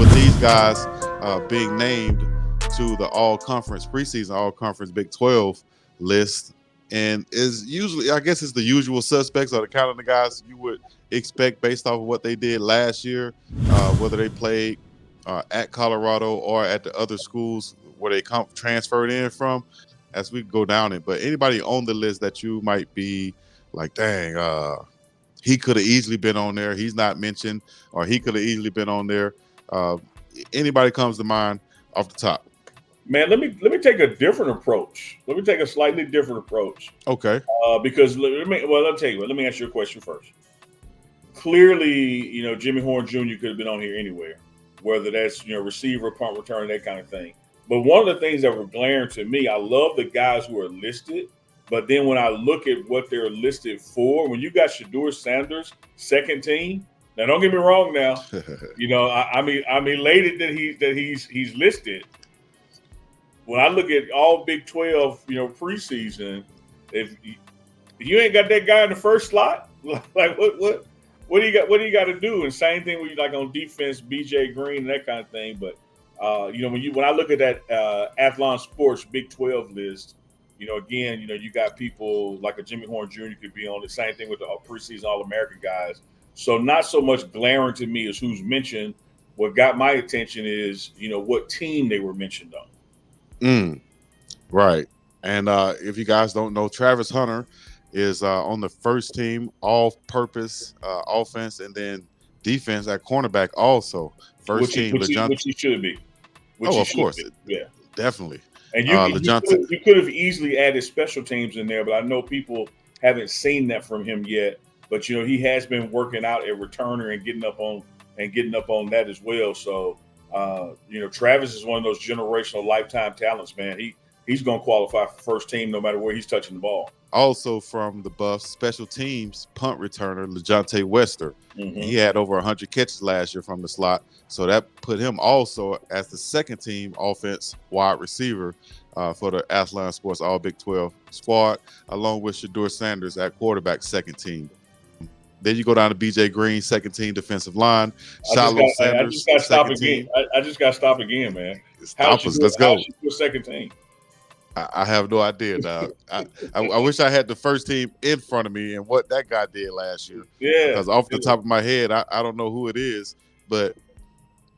with these guys being named to the all-conference preseason, all-conference Big 12 list, and is usually, I guess, it's the usual suspects or the kind of the guys you would expect based off of what they did last year, whether they played at Colorado or at the other schools where they transferred in from. As we go down it, but anybody on the list that you might be like, dang, he could have easily been on there. He's not mentioned, or he could have easily been on there. Uh, Anybody comes to mind off the top? Man, let me take a different approach. Let me take a slightly different approach. Okay. Because let me tell you what. Let me ask you a question first. Clearly, Jimmy Horn Jr. could have been on here anywhere, whether that's receiver, punt return, that kind of thing. But one of the things that were glaring to me, I love the guys who are listed, but then when I look at what they're listed for, when you got Deion Sanders, second team. Now, don't get me wrong. Now, I'm elated that he's listed. When I look at all Big 12, preseason, if you ain't got that guy in the first slot, like what do you got? What do you got to do? And same thing with like on defense, BJ Green and that kind of thing. But when I look at that Athlon Sports Big 12 list, again, you got people like a Jimmy Horn Jr. could be on the same thing with the preseason All American guys. So not so much glaring to me as who's mentioned. What got my attention is what team they were mentioned on. Right. And if you guys don't know, Travis Hunter is on the first team all-purpose offense and then defense at cornerback also. First team. Which he should be. Of course. Yeah. Definitely. And you could have easily added special teams in there, but I know people haven't seen that from him yet. But he has been working out at returner and getting up on that as well. So Travis is one of those generational lifetime talents, man. He's going to qualify for first team no matter where he's touching the ball. Also from the Buffs, special teams punt returner LeJontay Wester. Mm-hmm. He had over 100 catches last year from the slot, so that put him also as the second team offense wide receiver for the Athlon Sports All Big 12 squad, along with Deion Sanders at quarterback, second team. Then you go down to BJ Green, second team defensive line. Shiloh Sanders, second team. I just got to stop again, man. Stop us. Let's go. How's she do a second team? I have no idea, dog. I wish I had the first team in front of me and what that guy did last year. Yeah. Because off the top of my head, I don't know who it is. But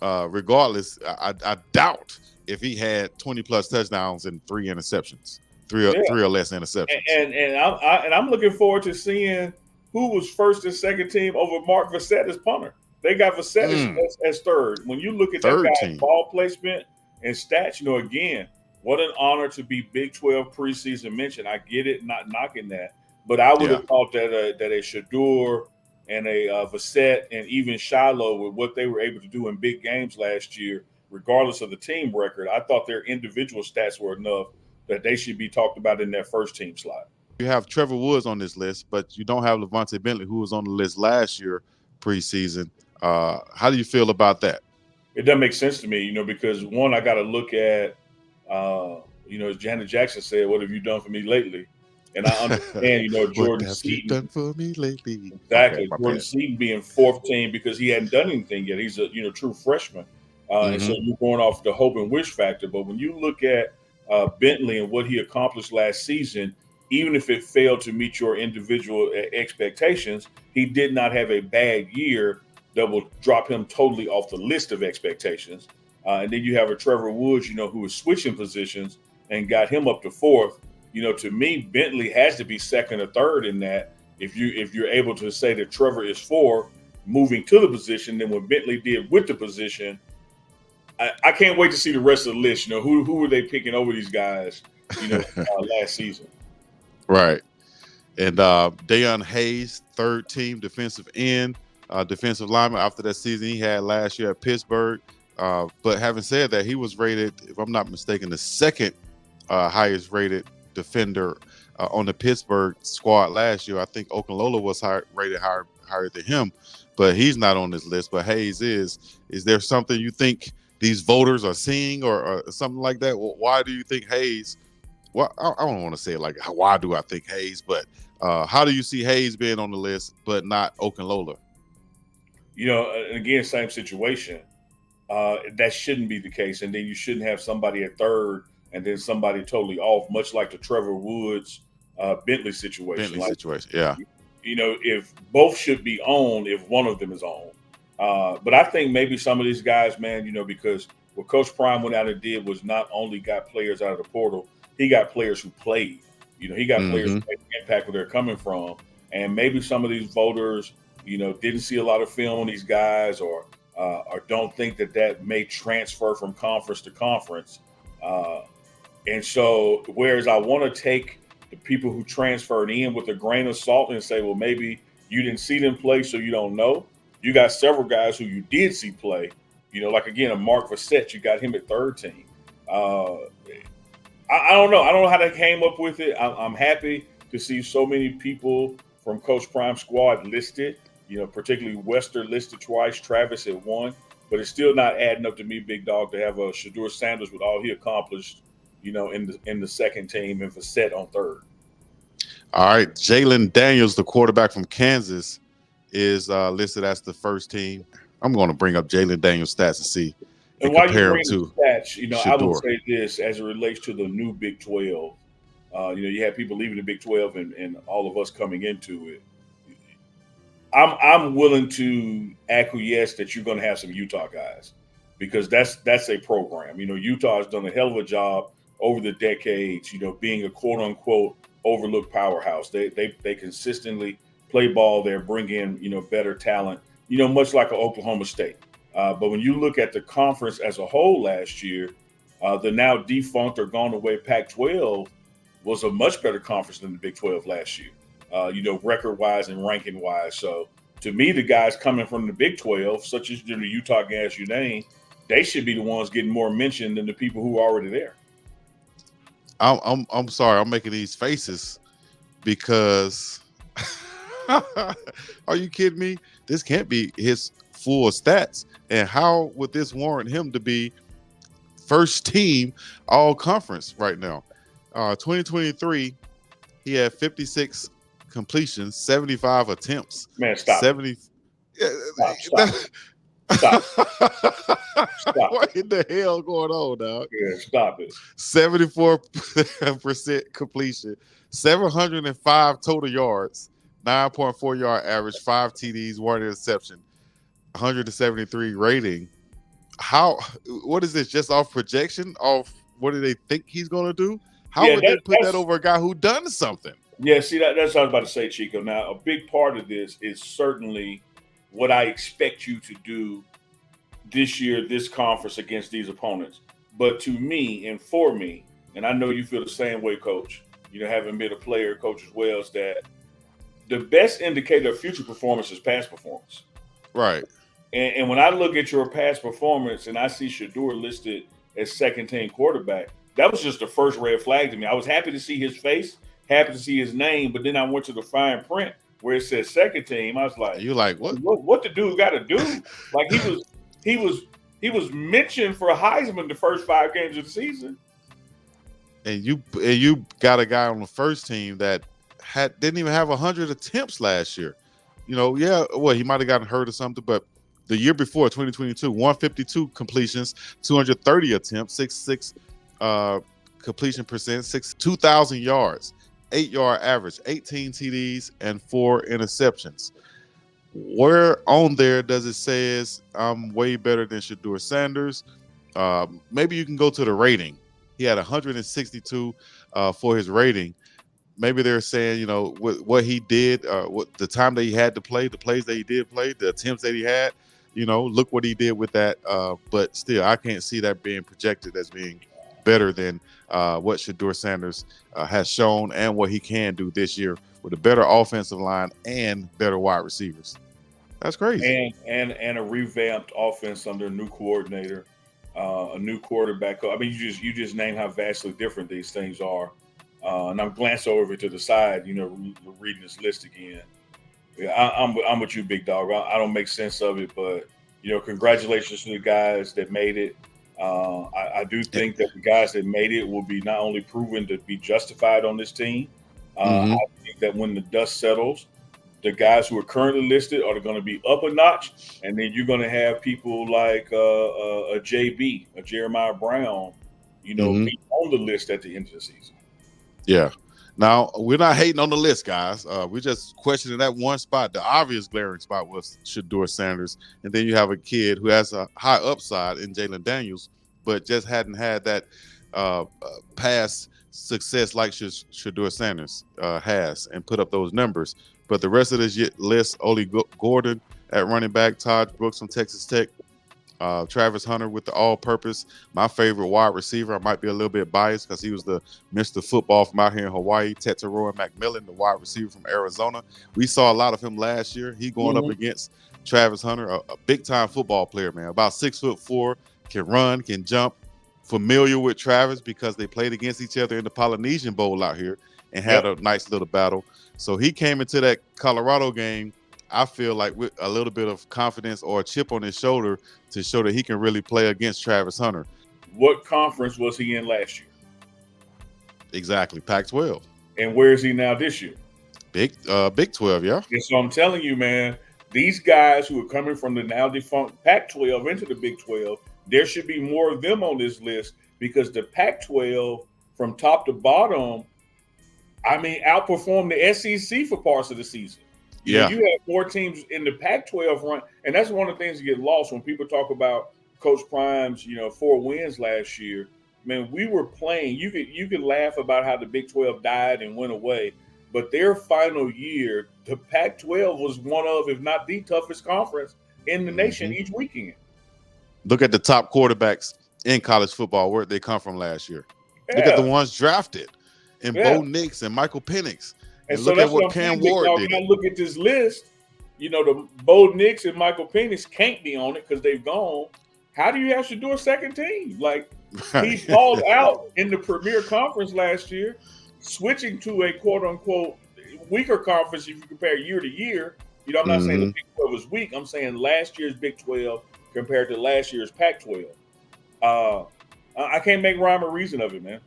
regardless, I doubt if he had 20-plus touchdowns and 3 interceptions, three or less interceptions. And I'm looking forward to seeing who was first and second team over Mark Vassett as punter. They got Vassett as third. When you look at that guy's ball placement and stats, again, what an honor to be Big 12 preseason mention. I get it, not knocking that. But I would have thought that a Shedeur and a Vassett and even Shiloh, with what they were able to do in big games last year, regardless of the team record, I thought their individual stats were enough that they should be talked about in that first team slot. You have Trevor Woods on this list, but you don't have Levante Bentley, who was on the list last year preseason. How do you feel about that? It doesn't make sense to me, because one, I got to look at, as Janet Jackson said, "What have you done for me lately?" And I understand, Jordan Seaton done for me lately. Exactly, Jordan Seaton being fourth team because he hadn't done anything yet. He's a true freshman, and so you're going off the hope and wish factor. But when you look at Bentley and what he accomplished last season, even if it failed to meet your individual expectations, he did not have a bad year that will drop him totally off the list of expectations. And then you have a Trevor Woods, who was switching positions and got him up to fourth. To me, Bentley has to be second or third in that. If you're able to say that Trevor is 4, moving to the position, then what Bentley did with the position, I can't wait to see the rest of the list. Who were they picking over these guys, last season? Right. And Deion Hayes, third team defensive end, defensive lineman after that season he had last year at Pittsburgh. But having said that, he was rated, if I'm not mistaken, the second highest rated defender on the Pittsburgh squad last year. I think Okunlola was rated higher than him, but he's not on this list. But Hayes is. Is there something you think these voters are seeing or something like that? Well, why do you think Hayes? Well, I don't want to say it like, why do I think Hayes? But how do you see Hayes being on the list but not Okunlola? Again, same situation. that shouldn't be the case. And then you shouldn't have somebody at third and then somebody totally off, much like the Trevor Woods Bentley situation. Bentley Like, situation. Yeah. if both should be on, if one of them is on. But I think maybe some of these guys, man, because what Coach Prime went out and did was not only got players out of the portal, he got players who played. He got players who Mm-hmm. made an impact where they're coming from. And maybe some of these voters, didn't see a lot of film on these guys, or don't think that may transfer from conference to conference. Uh, and so, whereas I want to take the people who transferred in with a grain of salt and say, well, maybe you didn't see them play, so you don't know. You got several guys who you did see play. Like again, a Mark Vassett, you got him at third team. Uh, I don't know. I don't know how they came up with it. I'm happy to see so many people from Coach Prime squad listed. Particularly Wester listed twice, Travis at one, but it's still not adding up to me, big dog, to have a Shedeur Sanders with all he accomplished. In the second team, and Vassett on third. All right. Jalen Daniels, the quarterback from Kansas, is listed as the first team. I'm going to bring up Jalen Daniels' stats and see And and while you compare him bring the to stats, I would Shedeur. say this as it relates to the new Big 12. You have people leaving the Big 12 and all of us coming into it. I'm willing to acquiesce that you're going to have some Utah guys because that's a program. Utah has done a hell of a job over the decades. Being a quote unquote overlooked powerhouse. They consistently play ball there, bring in better talent. Much like an Oklahoma State. But when you look at the conference as a whole last year, the now defunct or gone away Pac-12 was a much better conference than the Big 12 last year. Record wise and ranking wise. So to me, the guys coming from the Big 12, such as the Utah guys you name, they should be the ones getting more mention than the people who are already there. I'm sorry. I'm making these faces because are you kidding me? This can't be his full stats. And how would this warrant him to be first team all conference right now? 2023, he had 56 completions, 75 attempts, Man, stop 70. it. Stop. Stop. What in the hell going on, dog? Yeah, stop it. 74% completion, 705 total yards, 9.4 yard average, 5 TDs, 1 interception, 173 rating. What is this? Just off projection? Off what do they think he's going to do? How would they put that over a guy who done something? Yeah, see, that's what I was about to say, Chico. Now, a big part of this is certainly what I expect you to do this year, this conference against these opponents. But to me and for me, and I know you feel the same way, Coach, having been a player, coach as well, is that the best indicator of future performance is past performance. Right. And when I look at your past performance and I see Shedeur listed as second team quarterback, that was just the first red flag to me. I was happy to see his face, happy to see his name, but then I went to the fine print where it says second team. I was like, you like what? What the dude got to do? Like he was mentioned for Heisman the first 5 games of the season. And you got a guy on the first team that didn't even have 100 attempts last year. He might have gotten hurt or something, but the year before, 2022, 152 completions, 230 attempts, 66 completion percent, 2,000 yards, 8-yard average, 18 TDs, and 4 interceptions. Where on there does it say I'm way better than Shedeur Sanders? Maybe you can go to the rating. He had 162 for his rating. Maybe they're saying, what he did, what the time that he had to play, the plays that he did play, the attempts that he had. Look what he did with that. But still, I can't see that being projected as being better than what Shedeur Sanders has shown and what he can do this year with a better offensive line and better wide receivers. That's crazy. And a revamped offense under a new coordinator, a new quarterback. I mean, you just name how vastly different these things are. And I'm glancing over to the side, reading this list again. Yeah, I'm with you, big dog. I don't make sense of it, but congratulations to the guys that made it. I do think that the guys that made it will be not only proven to be justified on this team. I think that when the dust settles, the guys who are currently listed are going to be up a notch, and then you're going to have people like a JB, a Jeremiah Brown, Hmm. be on the list at the end of the season. Yeah. Now we're not hating on the list, guys. We're just questioning that one spot. The obvious glaring spot was Shedeur Sanders, and then you have a kid who has a high upside in Jalen Daniels, but just hadn't had that past success like Shedeur Sanders has, and put up those numbers. But the rest of this list: Oli Gordon at running back, Todd Brooks from Texas Tech, Travis Hunter with the all-purpose. My favorite wide receiver. I might be a little bit biased because he was the Mr. Football from out here in Hawaii. Tetairoa McMillan, the wide receiver from Arizona. We saw a lot of him last year. He going up against Travis Hunter, a big-time football player, man. About 6'4", can run, can jump. Familiar with Travis because they played against each other in the Polynesian Bowl out here and had a nice little battle. So he came into that Colorado game, I feel like, with a little bit of confidence or a chip on his shoulder to show that he can really play against Travis Hunter. What conference was he in last year? Exactly, Pac-12. And where is he now this year? Big 12, yeah. And so I'm telling you, man, these guys who are coming from the now defunct Pac-12 into the Big 12, there should be more of them on this list because the Pac-12 from top to bottom, outperformed the SEC for parts of the season. You have 4 teams in the Pac-12 run, and that's one of the things that get lost when people talk about Coach Prime's, 4 wins last year. Man, we were playing. You could laugh about how the Big 12 died and went away, but their final year, the Pac-12 was one of, if not the toughest conference in the nation each weekend. Look at the top quarterbacks in college football, where they come from last year. Yeah. Look at the ones drafted, and Bo Nix and Michael Penix. And so look at what Cam Ward did. When I look at this list, the Bo Nix and Michael Penix can't be on it because they've gone. How do you have to do a second team? Like, he balled out in the Premier Conference last year, switching to a quote-unquote weaker conference if you compare year to year. I'm not saying the Big 12 was weak. I'm saying last year's Big 12 compared to last year's Pac-12. I can't make rhyme or reason of it, man.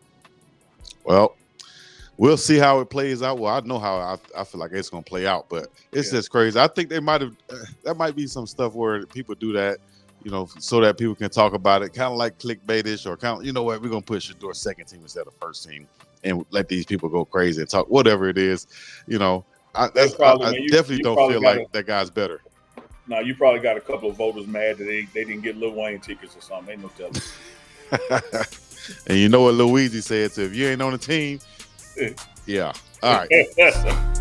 Well, we'll see how it plays out. Well, I know how I feel like it's going to play out, but it's just crazy. I think that might be some stuff where people do that, so that people can talk about it, kind of like clickbaitish, or kind of, you know what, we're going to put Shedeur second team instead of first team and let these people go crazy and talk whatever it is. I definitely don't feel like that guy's better. No, you probably got a couple of voters mad that they didn't get Lil Wayne tickets or something. Ain't no telling. And you know what Luigi said? So if you ain't on the team, yeah. All right.